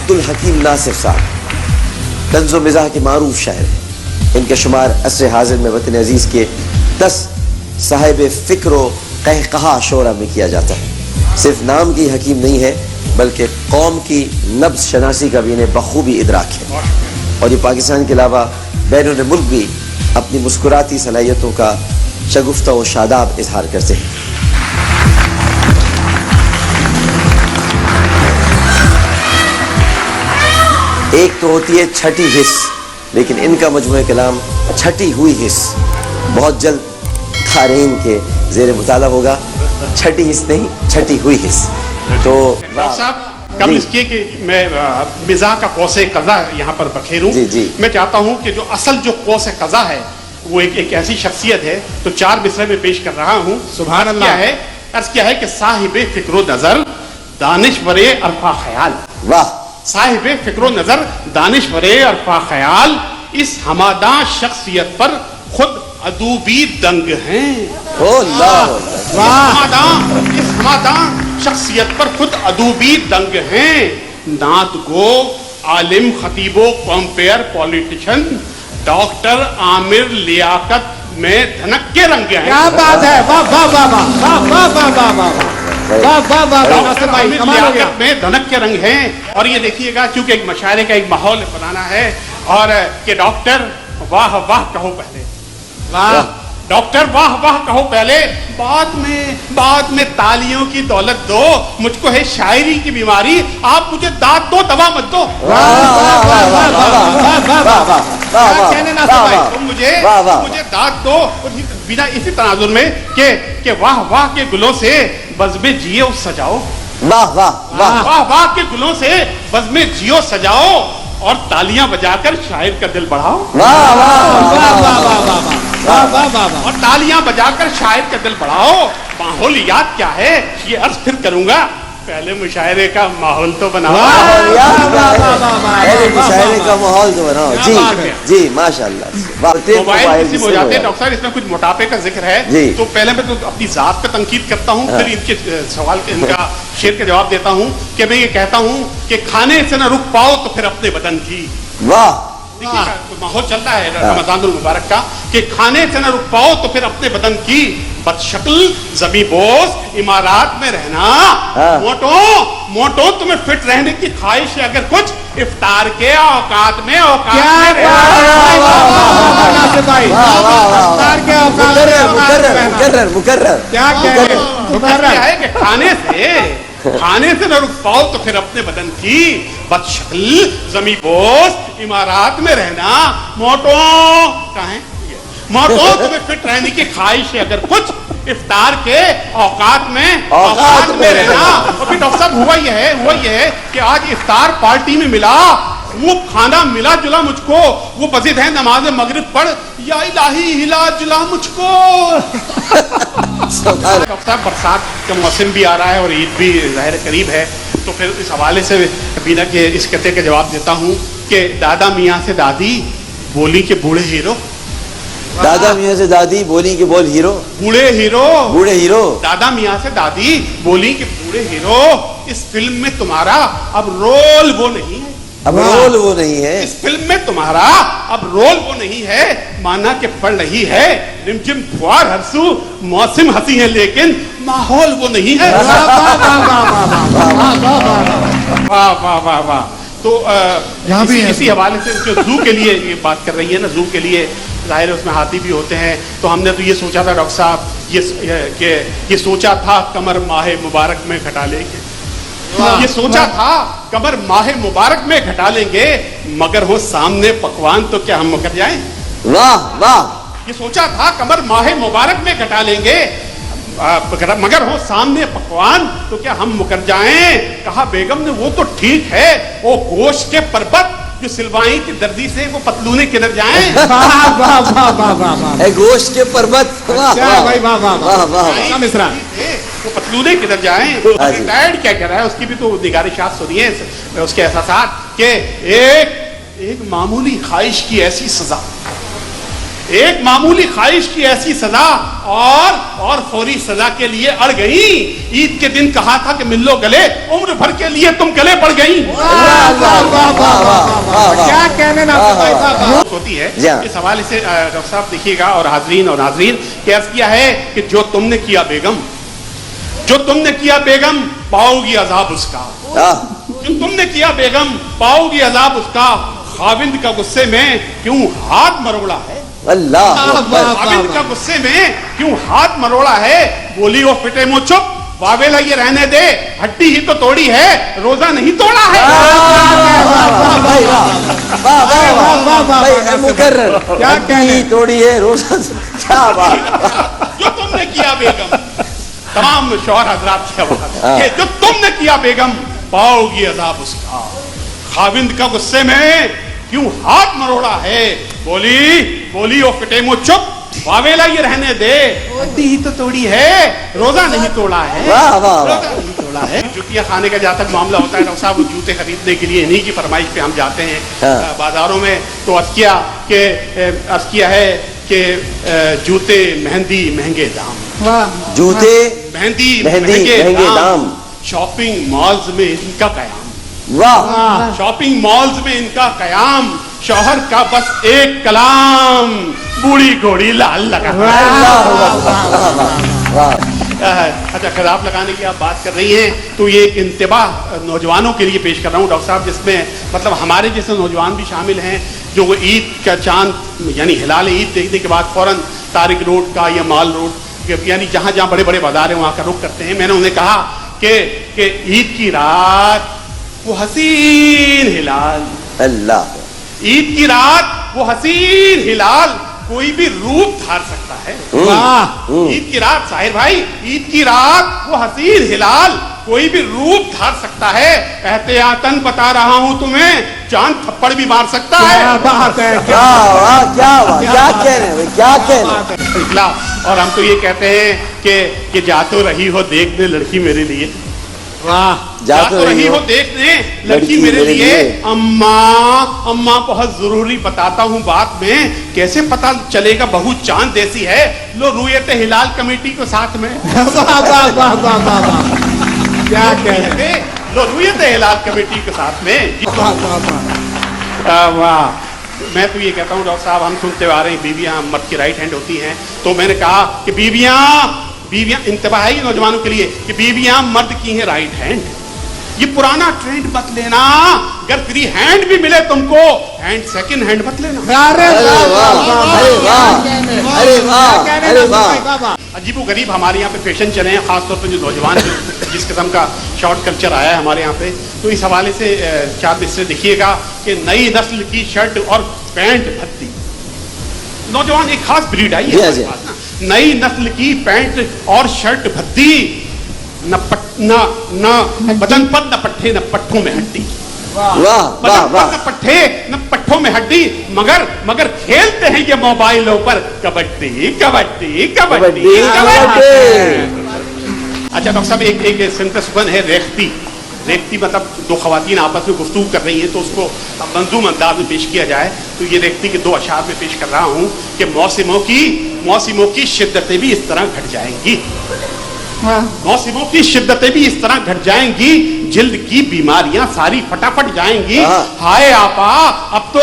عبدالحکیم ناصر صاحب طنز و مزاح کے معروف شاعر ہیں. ان کا شمار عصر حاضر میں وطن عزیز کے 10 صاحب فکر و قہقہا شعراء میں کیا جاتا ہے. صرف نام کی حکیم نہیں ہے بلکہ قوم کی نبض شناسی کا بھی انہیں بخوبی ادراک ہے، اور یہ پاکستان کے علاوہ بین الملک بھی اپنی مسکراتی صلاحیتوں کا شگفتہ و شاداب اظہار کرتے ہیں. ایک تو ہوتی ہے چھٹی حص، لیکن ان کا مجموعہ کلام چھٹی ہوئی حص بہت جلد قارئین کے زیر مطالعہ ہوگا. چھٹی حص نہیں، چھٹی ہوئی حص. تو صاحب قبل اس کے کہ میں مزاح کا قوس قزح یہاں پر بکھیروں، میں چاہتا ہوں کہ جو اصل جو قوس قزح ہے وہ ایک ایسی شخصیت ہے، تو 4 مصرع میں پیش کر رہا ہوں. سبحان اللہ. عرض کیا ہے کہ صاحب فکر و نظر دانشور عرفا خیال. واہ. صاحب فکر و نظر دانشور عرفا خیال اس ہماداں شخصیت پر خود عدو بھی دنگ ہیں. اللہ. اس ہماداں شخصیت پر خود عدو بھی دنگ ہیں. نعت گو عالم خطیب و compare politician doctor Aamir Liaquat میں دھنک کے رنگ ہیں. کیا بات ہے. واہ واہ واہ واہ واہ واہ واہ واہ واہ واہ. میں دھنک کے رنگ ہیں. اور یہ دیکھیے گا کیونکہ ایک مشاعرے کا ایک ماحول بنانا ہے، اور کہ ڈاکٹر واہ واہ کہو پہلے، واہ ڈاکٹر واہ واہ کہو پہلے، بعد میں تالیوں کی دولت دو. مجھ کو ہے شاعری کی بیماری، آپ مجھے داد دو دوا مت دو. تم مجھے داد دو بنا اسی تناظر میں کہ واہ واہ کے گلوں سے بزم جیو سجاؤ. واہ واہ واہ. واہ واہ کے گلوں سے بزم جیو سجاؤ اور تالیاں بجا کر شاعر کا دل بڑھاؤ. واہ واہ. اور تالیاں بجا کر شاعر کا دل بڑھاؤ. ماحولیات کیا ہے یہ عرض پھر کروں گا، پہلے مشاعرے کا ماحول تو بناؤ. پہلے مشاعرے کا ماحول تو بناؤ. جی جی ماشاء اللہ. موبائل کسی ہو جاتے ہیں ڈاکٹر صاحب، اس میں کچھ موٹاپے کا ذکر ہے، تو پہلے میں تو اپنی ذات پہ تنقید کرتا ہوں، پھر ان کے سوال ان کا شعر کا جواب دیتا ہوں کہ میں یہ کہتا ہوں کہ کھانے سے نہ رک پاؤ تو پھر اپنے بدن کی. واہ. ماحول چلتا ہے رمضان المبارک کا کہ کھانے سے نہ رک پاؤ تو پھر اپنے بدن کی بد شکل زمیں بوس امارات میں رہنا. موٹو تمہیں فٹ رہنے کی خواہش ہے اگر کچھ افطار کے اوقات میں کھانے سے نہ رک پاؤ تو پھر اپنے بدن کی بد شکل زمیں بوس امارات میں رہنا. موٹو تمہیں فٹ رہنے کی خواہش ہے اگر کچھ افطار کے اوقات میں رہنا. اور پھر ڈاکٹر صاحب ہوا یہ ہے کہ آج افطار پارٹی میں ملا، وہ کھانا ملا جلا مجھ کو، وہ مزید ہے نماز مغرب پڑھ یا الہی ہلا جلا مجھ کو. ڈاکٹر صاحب برسات کا موسم بھی آ رہا ہے اور عید بھی ظاہر قریب ہے، تو پھر اس حوالے سے بینا کے اس قطعے کا جواب دیتا ہوں کہ دادا میاں سے دادی بولی کے بوڑھے ہیرو. دادا میاں سے دادی بولی کے بول ہیرو. بوڑھے ہیرو. دادا میاں سے دادی بولی کے بوڑھے ہیرو اس فلم میں تمہارا اب رول وہ نہیں ہے. اس فلم میں تمہارا اب رول وہ نہیں ہے، مانا کہ پڑ رہی ہے رمجم پھوار ہر سو موسم ہنسی ہے لیکن ماحول وہ نہیں ہے. واہ واہ واہ واہ. تو اسی حوالے سے جو زو کے لیے یہ بات کر رہی ہے نا، زو کے لیے ظاہر ہے اس میں ہاتھی بھی ہوتے ہیں، تو ہم نے تو یہ سوچا تھا ڈاکٹر صاحب یہ سوچا تھا کمر ماہ مبارک میں گھٹا لیں گے. یہ سوچا تھا کمر ماہ مبارک میں گھٹا لیں گے، مگر ہو سامنے پکوان تو کیا ہم مکر جائیں. واہ واہ. یہ سوچا تھا کمر ماہ مبارک میں گھٹا لیں گے، مگر ہو سامنے پکوان تو کیا ہم مکر جائیں. کہا بیگم نے وہ تو ٹھیک ہے، وہ گوشت کے پربت جو سلوائی کی دردی سے وہ پتلونے کدھر جائیں. گوشت کے پربت. وہ پتلونے کدھر جائیں. ڈیڈ کیا کہہ رہا ہے اس کی بھی تو نگارشات سنیے، اس کے احساسات کہ ایک معمولی خواہش کی ایسی سزا ایک معمولی خواہش کی ایسی سزا اور فوری سزا کے لیے اڑ گئی. عید کے دن کہا تھا کہ مل لو گلے, عمر بھر کے لیے تم گلے پڑ گئی. کیا کہنے ہوتی ہے اس حوالے سے ڈاکٹر صاحب دیکھیے گا, اور حاضرین کہ عرض کیا ہے کہ جو تم نے کیا بیگم, جو تم نے کیا بیگم پاؤ گی عذاب اس کا, جو تم نے کیا بیگم پاؤ گی عذاب اس کا, خاوند کا غصے میں کیوں ہاتھ مروڑا ہے, اللہ خاوند کا غصے میں کیوں ہاتھ مروڑا ہے, بولی وہ فٹے منہ چپ, واویلا یہ رہنے دے, ہڈی ہی تو توڑی ہے, روزہ نہیں توڑا ہے. مقرر کیا کہنے توڑی ہے, روزہ کیا بات. جو تم نے کیا بیگم, تمام شوہر حضرات کی آواز, جو تم نے کیا بیگم پاؤ گی عذاب اس کا, خاوند کا غصے میں کیوں ہاتھ مروڑا ہے, بولی وہ فٹے منہ چپ, واویلا یہ رہنے دے, ہڈی ہی تو توڑی ہے, روزہ نہیں توڑا ہے. روزہ نہیں توڑا ہے. جوتیاں خانے کا جہاں تک معاملہ ہوتا ہے ڈاکٹر صاحب, جوتے خریدنے کے لیے انہی کی فرمائش پہ ہم جاتے ہیں بازاروں میں, تو عرض کیا ہے کہ جوتے مہندی مہنگے دام, جوتے مہندی مہنگے دام, شاپنگ مالز میں ان کا قیام, واہ, شاپنگ مالز میں ان کا قیام, شوہر کا بس ایک کلام, بوڑھی گھوڑی لال لگا. اچھا, خراب لگانے کی آپ بات کر رہی ہیں تو یہ ایک انتباہ نوجوانوں کے لیے پیش کر رہا ہوں ڈاکٹر صاحب, جس میں مطلب ہمارے جیسے نوجوان بھی شامل ہیں جو وہ عید کا چاند یعنی ہلال عید دیکھنے کے بعد فوراً طارق روڈ کا یا مال روڈ یعنی جہاں جہاں بڑے بڑے بازار ہیں وہاں کا رخ کرتے ہیں. میں نے انہیں کہا کہ عید کی رات وہ حسین ہلال, اللہ, عید کی رات وہ حسین ہلال کوئی بھی روپ دھار سکتا ہے. عید کی رات ظاہر بھائی, عید کی رات وہ حسین ہلال کوئی بھی روپ دھار سکتا ہے. احتیاطاً بتا رہا ہوں تمہیں, چاند تھپڑ بھی مار سکتا ہے. کیا کہنے. اور ہم تو یہ کہتے ہیں کہ جا تو رہی ہو دیکھنے لڑکی میرے لیے, جا تو رہی ہو دیکھنے لڑکی میرے لیے, اماں بہت ضروری بتاتا ہوں بات میں, کیسے پتا چلے گا بہو چاند جیسی ہے, لو رویت ہلال کمیٹی کو ساتھ میں, کیا کہنے, لو رویت ہلال کمیٹی کے ساتھ میں. میں تو یہ کہتا ہوں ڈاکٹر صاحب, ہم سنتے آ رہے ہیں بیویاں مرد کی رائٹ ہینڈ ہوتی ہیں, تو میں نے کہا کہ بیویاں انتباہ ہے نوجوانوں کے لیے کہ بیویاں مرد کی ہیں رائٹ ہینڈ. یہ پرانا ٹرینڈ مت لینا, اگر فری ہینڈ بھی ملے تم کو, ہینڈ سیکنڈ ہینڈ مت لینا. عجیب و غریب ہمارے یہاں پہ فیشن چلے ہیں, خاص طور پہ جو نوجوان جس قسم کا شارٹ کلچر آیا ہے ہمارے یہاں پہ, تو اس حوالے سے 4 مصرے دیکھیے گا کہ نئی نسل کی شرٹ اور پینٹ بھدی, نوجوان ایک خاص بریڈ آئی ہے, نئی نسل کی پینٹ اور شرٹ بھدی, نہ بدن پر نہ پٹھے نہ پٹھوں میں ہڈی, بدن پر نہ پٹھے نہ پٹھوں میں ہڈی, مگر کھیلتے ہیں یہ موبائلوں پر کبڈی کبڈی کبڈی. اچھا ڈاکٹر صاحب, ایک سینٹنس ون ہے ریختی. ریختی مطلب دو خواتین آپس میں گفتگو کر رہی ہیں, تو اس کو منظوم انداز میں پیش کیا جائے تو یہ ریختی کے 2 اشعار میں پیش کر رہا ہوں کہ موسموں کی شدتیں بھی اس طرح گھٹ جائیں گی, موسموں کی شدتیں بھی اس طرح گھٹ جائیں گی, جلد کی بیماریاں ساری فٹافٹ جائیں گی. ہائے آپا, اب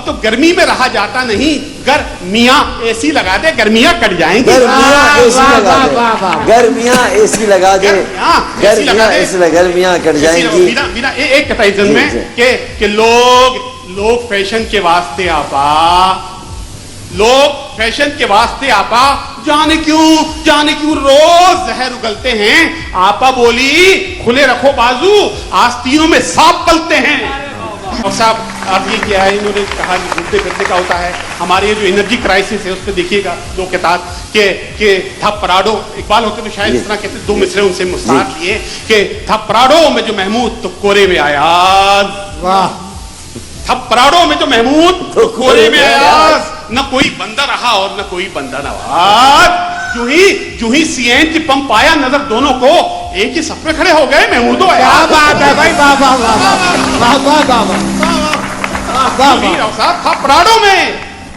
تو گرمی میں رہا جاتا نہیں, گرمیاں اے سی لگا دے, گرمیاں کٹ جائیں گی. گرمیاں اے سی لگا دے, گرمیاں کٹ جائیں گی. ایک کتائزن میں کہ لوگ فیشن کے واسطے آپا, لوگ فیشن کے واسطے آپا جانے کیوں روز زہر اگلتے ہیں. آپا بولی کھلے رکھو بازو, آستینوں میں سانپ پلتے ہیں. اور صاحب اب یہ کیا ہے, انہوں نے کہا کہ گھومتے پھرتے کا ہوتا ہے. ہمارے جو انرجی کرائسس ہے اس پہ دیکھیے گا 2 کتاب کہ تھا پراڈو, اقبال ہوتے تو شاید اس طرح کہتے, 2 مصرے ان سے مستعار لیے کہ تھا پراڈو میں جو محمود تو کورے میں آیا, تھا پراڈو میں جو محمود تو کورے میں آیا, نہ کوئی بندہ رہا اور نہ کوئی بندہ نواز. جو ہی سی این جی پمپ آیا نظر دونوں کو, ایک ہی صف میں کھڑے ہو گئے محمود و کیا بات ہے بھائی, صاحب تھا پراڈو میں